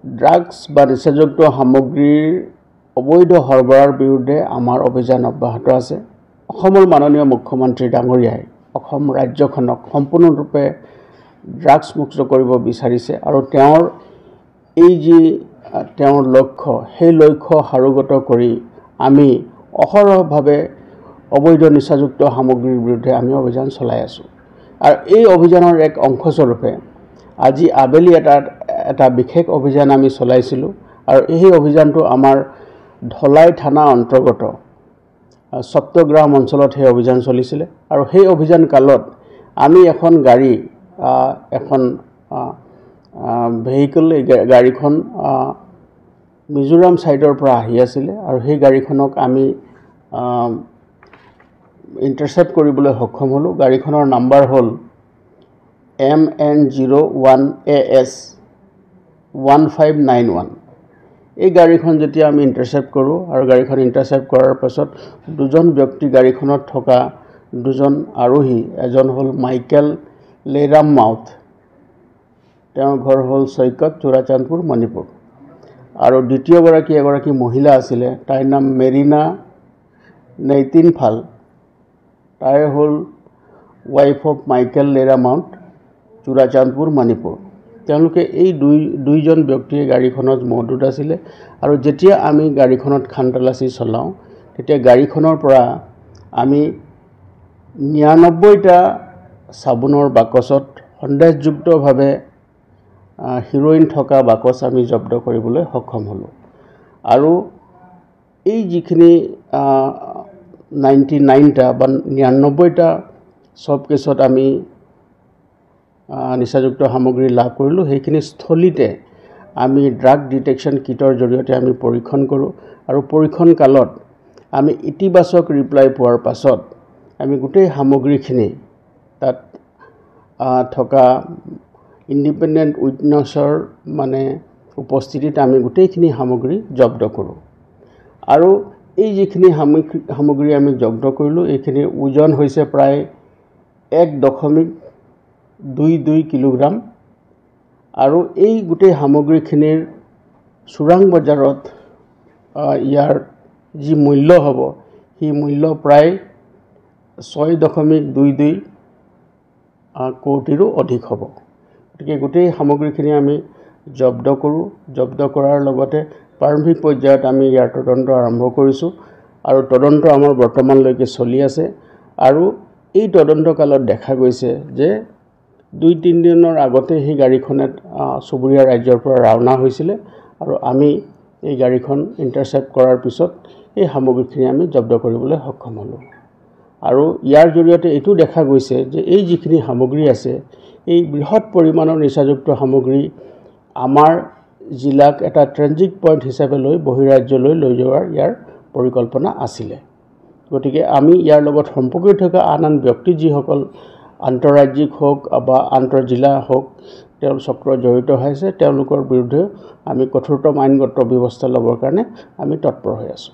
Drugs বা নিচাযুক্ত সামগ্ৰীৰ অবৈধ সৰবৰাহৰ বিৰুদ্ধে আমাৰ অভিযান অব্যাহত আছে। অসমৰ মাননীয় মুখ্যমন্ত্ৰী ডাঙৰীয়াই অসম ৰাজ্যখনক সম্পূৰ্ণৰূপে ড্ৰাগছ মুক্ত কৰিব বিচাৰিছে আৰু তেওঁৰ লক্ষ্য সেই লক্ষ্য সাৰোগত কৰি আমি অহৰহভাৱে অবৈধ নিচাযুক্ত সামগ্ৰীৰ বিৰুদ্ধে আমি অভিযান চলাই আছোঁ। আৰু এই অভিযানৰ এক অংশস্বৰূপে আজি আবেলি এটা বিশেষ অভিযান আমি চলাইছিলোঁ আৰু এই অভিযানটো আমাৰ ধলাই থানা অন্তৰ্গত সপ্তগ্ৰাম অঞ্চলত সেই অভিযান চলিছিলে আৰু সেই অভিযান কালত আমি এখন গাড়ী এখন ভেহিকল গাড়ীখন মিজোৰাম সাইডৰ পৰা আহি আছিলে আৰু সেই গাড়ীখনক আমি ইন্টাৰসেপ্ট কৰিবলৈ সক্ষম হলো। গাড়ীখনৰ নাম্বাৰ হ'ল MN01AS 1591। এই গাড়ীখন যেতিয়া আমি ইন্টাৰসেপ্ট কৰোঁ আৰু গাড়ীখন ইন্টাৰসেপ্ট কৰাৰ পাছত দুজন ব্যক্তি গাড়ীখনত থকা দুজন আৰোহী, এজন হ'ল মাইকেল লেৰাম মাউথ, তেওঁৰ ঘৰ হ'ল চৈকত, চুৰাচান্দপুৰ, মণিপুৰ, আৰু দ্বিতীয়গৰাকী এগৰাকী মহিলা আছিলে, তাইৰ নাম মেৰিনা নেইতিনফাল, তাই হ'ল ৱাইফ অফ মাইকেল লেৰাম মাউথ, চুৰাচান্দপুৰ, মণিপুৰ। তেওঁলোকে এই দুইজন ব্যক্তিয়ে গাড়ীখনত মজুত আছিলে আৰু যেতিয়া আমি গাড়ীখনত খানতলাচি চলাওঁ তেতিয়া গাড়ীখনৰ পৰা আমি 99টা চাবোনৰ বাকচত সন্দেহযুক্তভাৱে হিৰোইন থকা বাকচ আমি জব্দ কৰিবলৈ সক্ষম হলোঁ। আৰু এই যিখিনি 99টা বা 99টা সব কেছত আমি নিচাযুক্ত সামগ্ৰী লাভ কৰিলোঁ, সেইখিনি স্থলীতে আমি ড্ৰাগ ডিটেকশ্যন কিটৰ জৰিয়তে আমি পৰীক্ষণ কৰোঁ আৰু পৰীক্ষণ কালত আমি ইতিবাচক ৰিপ্লাই পোৱাৰ পাছত আমি গোটেই সামগ্ৰীখিনি তাত থকা ইণ্ডিপেণ্ডেণ্ট উইটনেছৰ উপস্থিতিত আমি গোটেইখিনি সামগ্ৰী জব্দ কৰোঁ। আৰু এই যিখিনি সামগ্ৰী আমি জব্দ কৰিলোঁ এইখিনিৰ ওজন হৈছে প্ৰায় 1.22 কিলোগ্ৰাম আৰু এই গোটেই সামগ্ৰীখিনিৰ চোৰাং বজাৰত ইয়াৰ যি মূল্য হ'ব সেই মূল্য প্ৰায় 6.22 কোটিৰো অধিক হ'ব। গতিকে গোটেই সামগ্ৰীখিনি আমি জব্দ কৰোঁ। জব্দ কৰাৰ লগতে প্ৰাৰম্ভিক পৰ্যায়ত আমি ইয়াৰ তদন্ত আৰম্ভ কৰিছোঁ আৰু তদন্ত আমাৰ বৰ্তমানলৈকে চলি আছে। আৰু এই তদন্তকালত দেখা গৈছে যে 2-3 দিনৰ আগতে সেই গাড়ীখনে চুবুৰীয়া ৰাজ্যৰ পৰা ৰাওনা হৈছিলে আৰু আমি এই গাড়ীখন ইন্টাৰসেপ্ট কৰাৰ পিছত এই সামগ্ৰীখিনি আমি জব্দ কৰিবলৈ সক্ষম হলোঁ। আৰু ইয়াৰ জৰিয়তে এইটো দেখা গৈছে যে এই যিখিনি সামগ্ৰী আছে এই বৃহৎ পৰিমাণৰ নিচাযুক্ত সামগ্ৰী আমাৰ জিলাক এটা ট্ৰেনজিট পইণ্ট হিচাপে লৈ বহিৰাজ্যলৈ লৈ যোৱাৰ ইয়াৰ পৰিকল্পনা আছিলে। গতিকে আমি ইয়াৰ লগত সম্পৰ্কিত থকা আন ব্যক্তি যিসকল আন্তঃৰাজ্যিক হওক বা আন্তঃজিলা হওক তেওঁ চক্ৰ জড়িত হৈছে তেওঁলোকৰ বিৰুদ্ধে আমি কঠোৰতম আইনগত ব্যৱস্থা ল'বৰ কাৰণে আমি তৎপৰ হৈ আছোঁ।